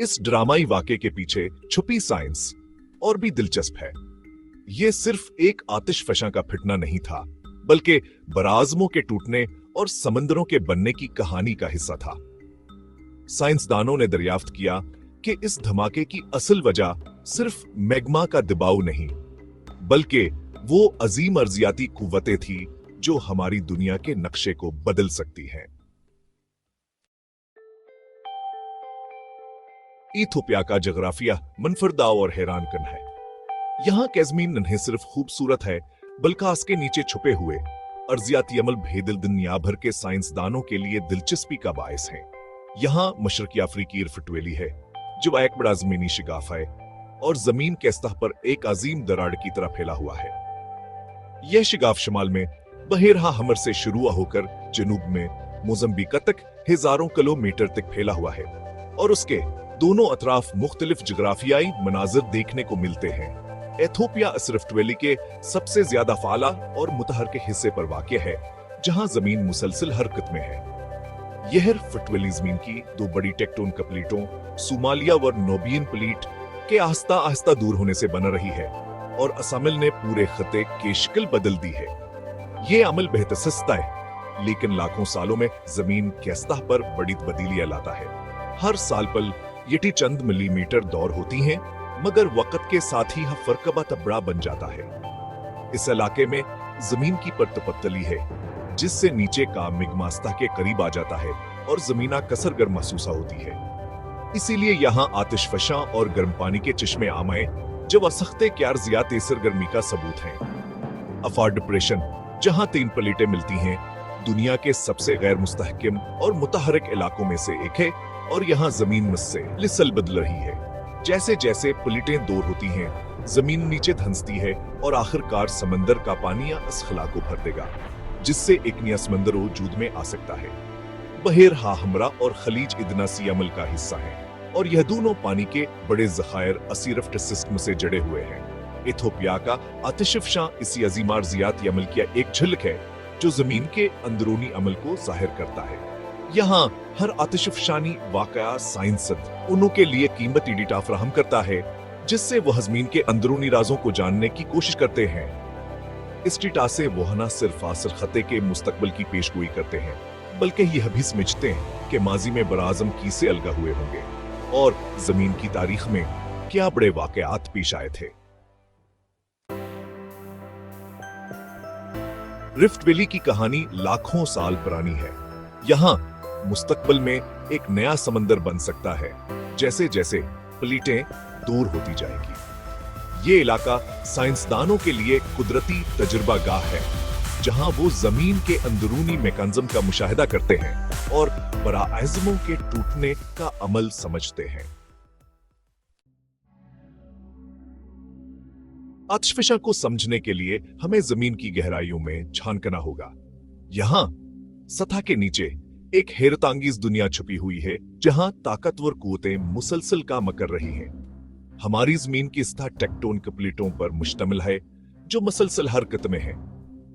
इस ड्रामाई वाक़े के पीछे छुपी साइंस और भी दिलचस्प है। ये सिर्फ एक आतिशफशां का फटना नहीं था, बल्कि बराज़मों के टूटने और समंदरों के बनने की कहानी का हिस्सा था। साइंसदानों ने दरियाफ्त किया कि इस धमाके की असल वजह सिर्फ मैग्मा का दबाव नहीं, बल्कि वो अजीम अर्जियाती कुव्वतें थी जो हमारी दुनिया के नक्शे को बदल सकती हैं। इथियोपिया का जगराफिया मनफरदा और हैरानकुन है। यहाँ कैज़मीन न सिर्फ खूबसूरत है, बल्कि इसके नीचे छुपे हुए अर्जियाती अमल भेदल दुनिया भर के साइंसदानों के लिए दिलचस्पी का बायस है। यहाँ मशरकी अफ्रीकी इरफटवेली है, जो एक बड़ा जमीनी शिगाफ है और जमीन के सतह पर एक अजीम दरार की तरह फैला हुआ है। यह शिगाफ शिमाल में बहेरहा हमर से शुरू होकर जनूब में मोजम्बिक तक हजारों किलोमीटर तक फैला हुआ है और उसके दोनों अतराफ मुख्तलिफ जगराफियाई मनाजिर देखने को मिलते हैं। इथियोपिया इस रिफ्ट-वैली के सबसे ज्यादा फाला और मुतहरके हिस्से पर वाक़ है, जहां जमीन मुसलसल हरकत में है। यह रिफ्ट-वैली जमीन की दो बड़ी टेक्टोनिक प्लेटों सोमालिया और नोबियन प्लेट के आहिस्ता आहिस्ता दूर होने से बन रही है और असमिल ने पूरे खत्ते की शक्ल बदल दी है। ये अमल बेहद सस्ता है, लेकिन लाखों सालों में जमीन के सतह पर बड़ी तब्दीलियां लाता है। हर साल पर यटी चंद मिलीमीटर दौर होती हैं, मगर वक्त के साथ ही फर्कबा तबड़ा बन जाता है। इस इलाके में जमीन की परत पतली है, जिससे नीचे का मिगमास्ता के करीब आ जाता है और जमीना कसरगर महसूस होती है। इसीलिए यहाँ आतिशफशां और गर्म पानी के चश्मे आमए जो असख्ते क्यार जियात सरगर्मी का सबूत हैं। अफार डिप्रेशन, जहाँ 3 प्लेटें मिलती हैं, दुनिया के सबसे गैर मुस्तहकम और मुतहरक इलाकों में से एक है और यहाँ जमीन मुझसे लिसल बदल रही है। जैसे जैसे प्लेटें दूर होती हैं, जमीन नीचे धंसती है और आखिरकार समंदर का पानी या इस खला को भर देगा, जिससे एक नया समंदर वजूद में आ सकता है। बहेर हमरा और खलीज इदना सी अमल का हिस्सा है और यह दोनों पानी के बड़े ज़खायर असीरफ्ट सिस्टम से जड़े हुए हैं। इथियोपिया का आतिशफशां इसी अजीम अर्जियाती अमल की एक झलक है, जो जमीन के अंदरूनी अमल को जाहिर करता है। यहाँ हर आतिशफशानी वाकया साइंसद उन्हों के लिए कीमती डेटा फराहम करता है, जिससे वह जमीन के अंदरूनी राजों को जानने की कोशिश करते हैं। इस डेटा से वह न सिर्फ आसर खत्ते के मुस्तकबिल की पेशगोई करते हैं, बल्कि यह भी समझते हैं कि माजी में बराज़म किसे अलगा हुए होंगे और जमीन की तारीख में क्या बड़े वाकयात पेश आए थे। रिफ्ट वैली की कहानी लाखों साल पुरानी है। यहाँ मुस्तकबिल में एक नया समंदर बन सकता है, जैसे जैसे प्लेटें दूर होती जाएगी। ये इलाका साइंसदानों के लिए कुदरती तजुर्बा गाह है, जहां वो जमीन के अंदरूनी मैकेनिज्म का मुशाहिदा करते हैं और बराअज़मों के टूटने का अमल समझते हैं। आतिशफशां को समझने के लिए हमें जमीन की गहराइयों में झांकना होगा। यहाँ सतह के नीचे एक हैरतांगीज दुनिया छुपी हुई है, जहां ताकतवर कुव्वतें मुसलसल काम कर रही हैं। हमारी जमीन की सतह टेक्टोनिक प्लेटों पर मुश्तमिल है, जो मुसलसल हरकत में है।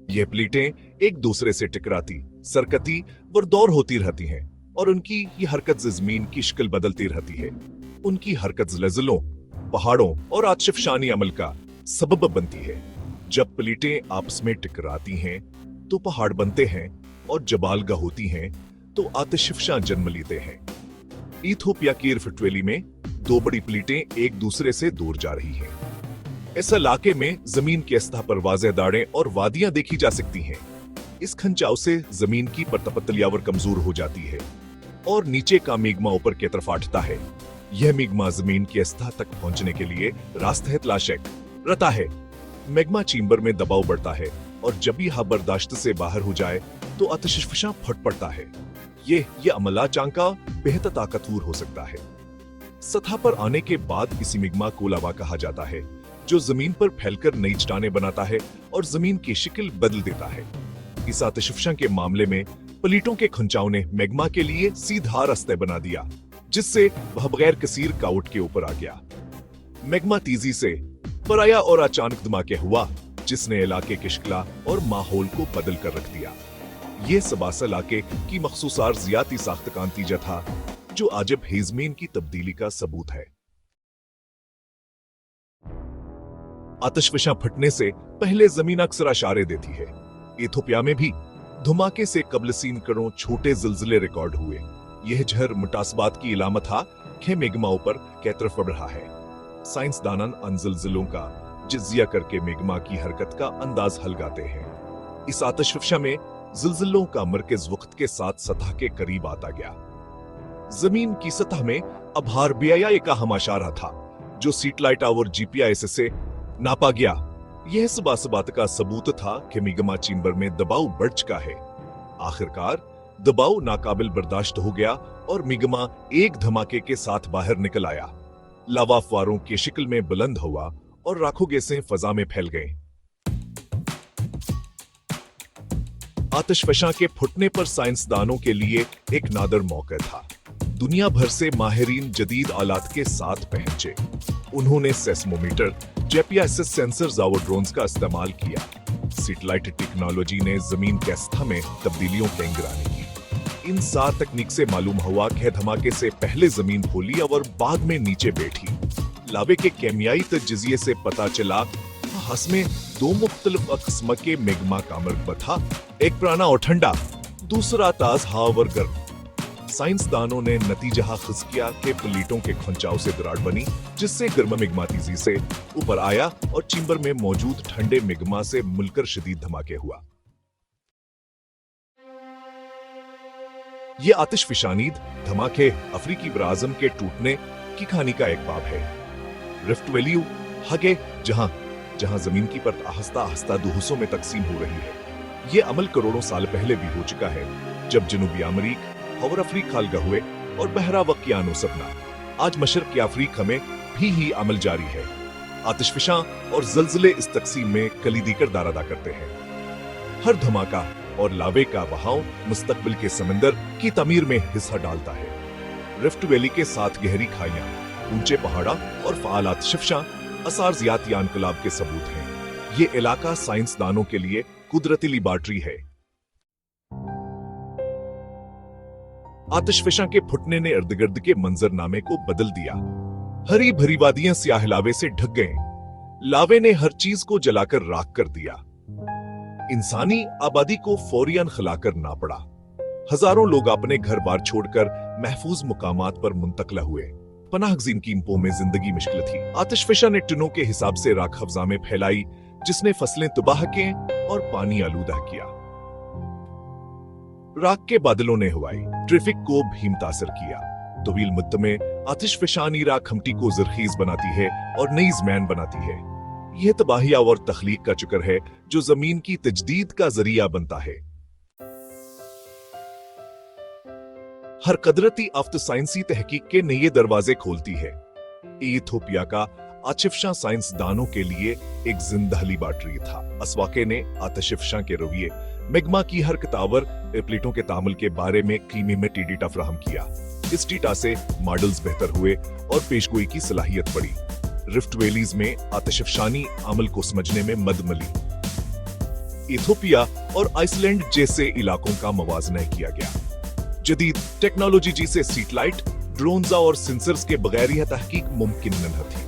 यह प्लेटें एक दूसरे से टकराती, सरकती और दौर होती रहती हैं और उनकी ये हरकत जमीन की शक्ल बदलती रहती है। उनकी हरकत ज़लज़लों, पहाड़ों और आतिशफशानी अमल का सबब बनती है। जब प्लेटें आपस में टकराती हैं तो पहाड़ बनते हैं और जबालगा होती हैं तो आतिशफशां जन्म लेते हैं। इथियोपिया की रिफ्ट वैली में 2 बड़ी प्लेटें एक दूसरे से दूर जा रही हैं। इस इलाके में जमीन के सतह पर वाज़ेह दाड़ें और वादियां देखी जा सकती हैं। इस खंचाव से जमीन की परत पतलियावर कमजोर हो जाती है और नीचे का मिगमा ऊपर की तरफ आठता है। यह मिगमा जमीन के सतह तक पहुंचने के लिए रास्ते तलाश रहता है। मैग्मा चेंबर में दबाव बढ़ता है और जब यह बर्दाश्त से बाहर हो जाए तो आतिशफशां फट पड़ता है। ये अमला चांका बेहद ताकतवर हो सकता है। सतह पर आने के बाद इसी मिगमा को लावा कहा जाता है, जो जमीन पर फैलकर नई चट्टानें बनाता है और जमीन की शक्ल बदल देता है। इस आतिशफशां के मामले में प्लेटों के खंचाव ने मैग्मा के लिए सीधा रास्ता बना दिया, जिससे वह बगैर कसीर काउट के ऊपर आ गया। मैग्मा तेजी से पराया और अचानक धमाके हुआ, जिसने इलाके की शक्ल और माहौल को बदल कर रख दिया। ये सबास इलाके की मखसूस अर्जियाती साख्त का नतीजा था, जो आजब हेजमेन की तब्दीली का सबूत है। आतिशफशां फटने से पहले जमीन अक्सर इशारे देती है। इथियोपिया में भी धमाके से कबल सैकड़ों छोटे जिलजिले रिकॉर्ड हुए। यह जहर मुतासबात की इलामत था कि मेगमाओं पर कै तरफ बढ़ रहा है। साइंसदान अन जिलजिलों का जिज्जिया करके मेगमा की हरकत का अंदाज लगाते हैं। इस आतिशफशा में जिलजिलों का मरकज वक्त के साथ सतह के करीब आता गया। जमीन की सतह में अभार बेया का हमाशारा था जो सैटेलाइट और जीपीएस से नापा गया। यह सुबात का सबूत था कि मेगमा चैम्बर में दबाव बढ़ चुका है। आखिरकार दबाव नाकाबिल बर्दाश्त हो गया और मेगमा एक धमाके के साथ बाहर निकल आया। लावा फवारों की शक्ल में बुलंद हुआ और राखों गैसें फजा में फैल गईं। आतिशफशां के फुटने पर साइंसदानों के लिए एक नादर मौका था। दुनिया भर से माहिरीन जदीद आलात के साथ पहुंचे। उन्होंने सेस्मोमीटर, जीपीएस सेंसर्स और ड्रोन्स का इस्तेमाल किया। सैटेलाइट टेक्नोलॉजी ने जमीन के सतह में तब्दीलियों की निगरानी की। इन सात तकनीक से मालूम हुआ कि धमाके से पहले जमीन खोली और बाद में नीचे बैठी। लावे के केमियाई तजजिये से पता चला हसमें दो मुख्तलिफ किस्म के मेगमा का मरकबा था, एक पुराना और ठंडा, दूसरा ताज और गर्म। साइंसदानों ने नतीजा हासिल किया कि प्लेटों के खंचाव से दरार बनी, जिससे गर्म मेगमा तेजी से ऊपर आया और चैम्बर में मौजूद ठंडे मेगमा से मिलकर शदीद धमाके हुआ। ये आतिशफशानी धमाके अफ्रीकी बराज़म के टूटने की कहानी का एक बाब है। रिफ्ट वैली हगे जहां जमीन की परत आहिस्ता आहिस्ता दो हिस्सों में तकसीम हो रही है। ये अमल करोड़ों साल पहले भी हो चुका है, जब जनूबी अमरीक और अफ्रीका अलग हुए और बहरा वकियानो सपना। आज मशरक़ी अफ्रीका में भी अमल जारी है। आतिशफशां और ज़लज़ले इस तकसीम में कलीदी किरदार अदा करते हैं। हर धमाका और लावे का बहाव मुस्तकबिल के समंदर की तमीर में हिस्सा डालता है। रिफ्ट वैली के साथ गहरी खाइयां, ऊंचे पहाड़ा और फ़आल आतिशफशां असारजियाती इनकलाब के सबूत हैं। ये इलाका साइंसदानों के लिए कुदरती लेबॉरेटरी है। आतिशफशां के फुटने ने इर्द गिर्द के मंजरनामे को बदल दिया। हरी भरी वादियां स्याह लावे से ढक गए। लावे ने हर चीज को जलाकर राख कर दिया। इंसानी आबादी को फौरियन खिलाकर ना पड़ा। हजारों लोग अपने घर बार छोड़कर महफूज मुकामात पर मुंतकिल हुए। पनाहगज़ीन कीमतों में जिंदगी मुश्किल थी। आतिशफशां ने टनों के हिसाब से राख हफ्जा में फैलाई, जिसने फसलें तबाह की और पानी आलूदा किया। राख के बादलों ने हवाई ट्रैफिक को भी मुतासर किया। तवील मुद्दत में आतिशफशानी राख हमटी को जरखीज बनाती है और नई ज़मीन बनाती है। यह तबाहिया और तख्लीक का चक्कर है जो जमीन की तजदीद का जरिया बनता है। हर कुदरती आफत साइंसी तहकीक के नए दरवाजे खोलती है। इथियोपिया का आतिशफशां साइंसदानों के लिए एक जिंदा लेबॉरेटरी था। असवाके ने आतिशफशां के रवैये, मेगमा की हर कितावर प्लेटों के तामुल के बारे में कीमती डेटा फराहम किया। इस डेटा से मॉडल्स बेहतर हुए और पेशगोई की सलाहियत बढ़ी। रिफ्ट वैलीज में आतिशफशानी अमल को समझने में मदद मिली। इथियोपिया और आइसलैंड जैसे इलाकों का मवाजना किया गया। जदीद टेक्नोलॉजी जिसे सैटेलाइट, ड्रोन्स और सेंसर्स के बगैर यह तहकीक मुमकिन न थी।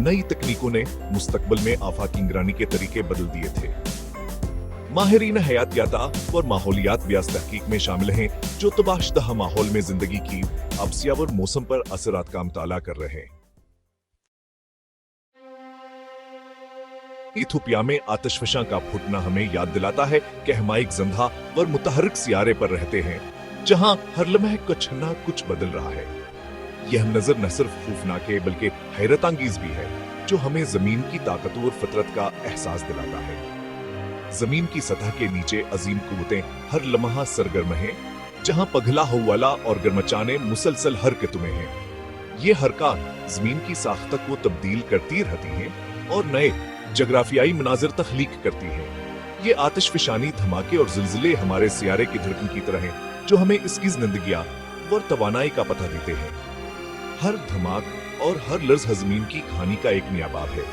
नई तकनीकों ने मुस्तकबिल में आफाकी निगरानी के तरीके बदल दिए थे। माहिरीन हयातियात और माहौलियात भी इस तहकीक में शामिल हैं, जो तबाहशुदा माहौल में जिंदगी की अबसिया और मौसम पर असरात का मुताला कर रहे हैं। इथियोपिया में आतिशफशां का फुटना हमें याद दिलाता है कि हम एक जिंदा और मुतहर्रिक सियारे पर रहते हैं, जहां हर लम्हे कुछ न कुछ बदल रहा है। यह नजर न सिर्फ खौफनाक है बल्कि हैरत अंगेज भी है, जो हमें जमीन की ताकत और फितरत का एहसास दिलाता है। जमीन की सतह के नीचे अजीम कुव्वतें हर लम्हा सरगर्म हैं, जहां पगला हुवाला और गर्मचाने मुसलसल हरकतों में हैं। ये हरकत जमीन की साख्त को तब्दील करती रहती हैं और नए जगराफियाई मनाजिर तख्लीक करती हैं। ये आतिशफशानी धमाके और जिलजिले हमारे सियारे की धड़कन की तरह हैं, जो हमें इसकी जिंदगियां और तवानाई का पता देते हैं। हर धमाक और हर लर्ज़ जमीन की कहानी का एक नया बाब है।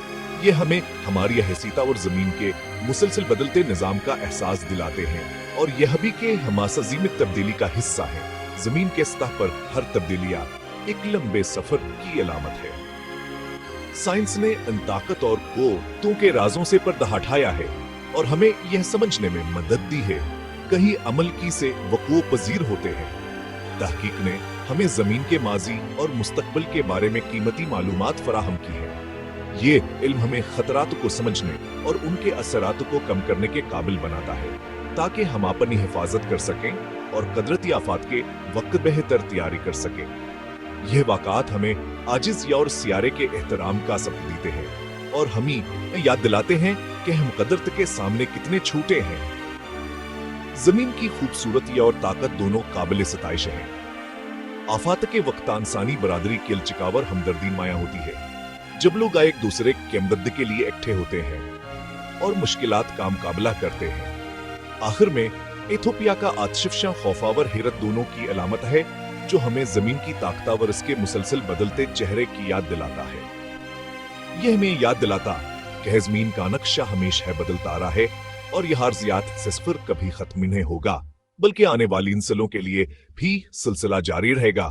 ये हमें हमारी हैसियत और जमीन के मुसलसल बदलते निजाम का एहसास दिलाते हैं और यह भी कि हम अज़ीम तब्दीली का हिस्सा है। जमीन के सतह पर हर तब्दीलियां एक लंबे सफर की अलामत है। साइंस ने इन ताकत और कुव्वतों के राजों से पर्दा हटाया है और हमें यह समझने में मदद दी है कहीं अमल की से वकूअ पजीर होते हैं। तहकीक ने हमें जमीन के माजी और मुस्तकबिल के बारे में कीमती मालूमात फराहम की है। ये इल्म हमें खतरात को समझने और उनके असरात को कम करने के काबिल बनाता है ताकि हम अपनी हिफाजत कर सकें और कुदरती आफात के वक्त बेहतर तैयारी कर सकें। यह वाक़ात हमें आजिज़ और सियारे के एहतराम का सबक देते हैं और हमें याद दिलाते हैं कि हम कुदरत के सामने कितने छोटे हैं। जमीन की खूबसूरती और ताकत दोनों काबिल सताइश हैं। आफात के वक्त इंसानी बरादरी की लचकावर हमदर्दी माया होती है जब लोग एक दूसरे के मदद के लिए इकट्ठे होते हैं और मुश्किलात का मुकाबला करते हैं। आखिर में इथोपिया का आतिशफशां खौफावर हैरत दोनों की अलामत है जो हमें जमीन की ताकतावर इसके मुसलसल बदलते चेहरे की याद दिलाता है। यह हमें याद दिलाता कि जमीन का नक्शा हमेशा बदलता रहा है और यह अर्जियात से सफर कभी खत्म नहीं होगा बल्कि आने वाली नस्लों के लिए भी सिलसिला जारी रहेगा।